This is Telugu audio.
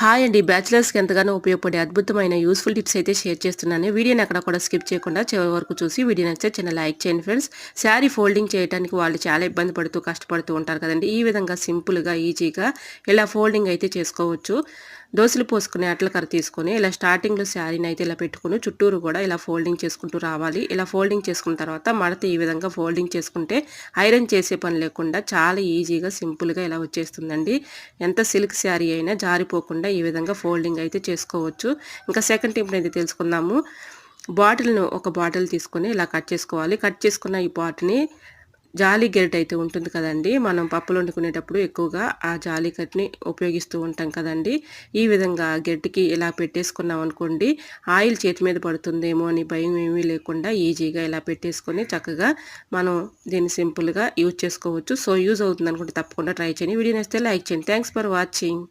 హాయ్ అండి. బ్యాచిలర్స్‌కి ఎంతగానో ఉపయోగపడే అద్భుతమైన యూజ్‌ఫుల్ టిప్స్ అయితే షేర్ చేస్తున్నాను. వీడియోని ఎక్కడ కూడా స్కిప్ చేయకుండా చివరి వరకు చూసి వీడియో నచ్చితే చిన్న లైక్ చేయండి ఫ్రెండ్స్. శారీ ఫోల్డింగ్ చేయడానికి వాళ్ళు చాలా ఇబ్బంది పడుతూ, కష్టపడుతూ ఉంటారు కదండీ! ఈ విధంగా సింపుల్‌గా, ఈజీగా ఇలా ఫోల్డింగ్ అయితే చేసుకోవచ్చు. దోసలు పోసుకునే అట్ల కర్ర తీసుకొని ఇలా స్టార్టింగ్‌లో శారీని అయితే ఇలా పెట్టుకొని చుట్టూరు కూడా ఇలా ఫోల్డింగ్ చేసుకుంటూ రావాలి. ఇలా ఫోల్డింగ్ చేసుకున్న తర్వాత మడత ఈ విధంగా ఫోల్డింగ్ చేసుకుంటే ఐరన్ చేసే పని లేకుండా చాలా ఈజీగా, సింపుల్‌గా ఇలా వచ్చేస్తుందండి. ఎంత సిల్క్ శారీ అయినా జారిపోకుండా ఈ విధంగా ఫోల్డింగ్ అయితే చేసుకోవచ్చు. ఇంకా సెకండ్ టిప్ అయితే తెలుసుకుందాము. ఒక బాటిల్ తీసుకొని ఇలా కట్ చేసుకోవాలి. కట్ చేసుకున్న ఈ పార్ట్‌ని జాలీ గరిటె అయితే ఉంటుంది కదండీ! మనం పప్పులు వండుకునేటప్పుడు ఎక్కువగా ఆ జాలీ కట్‌ని ఉపయోగిస్తూ ఉంటాం కదండీ! ఈ విధంగా గరిటెకి ఇలా పెట్టేసుకున్నాం అనుకోండి, ఆయిల్ చేతి మీద పడుతుందేమో అని భయం ఏమీ లేకుండా ఈజీగా ఇలా పెట్టేసుకొని చక్కగా మనం దీన్ని సింపుల్‌గా యూజ్ చేసుకోవచ్చు. సో, యూజ్ అవుతుందనుకుంటే తప్పకుండా ట్రై చేయండి. వీడియో నచ్చితే లైక్ చేయండి. Thanks for watching.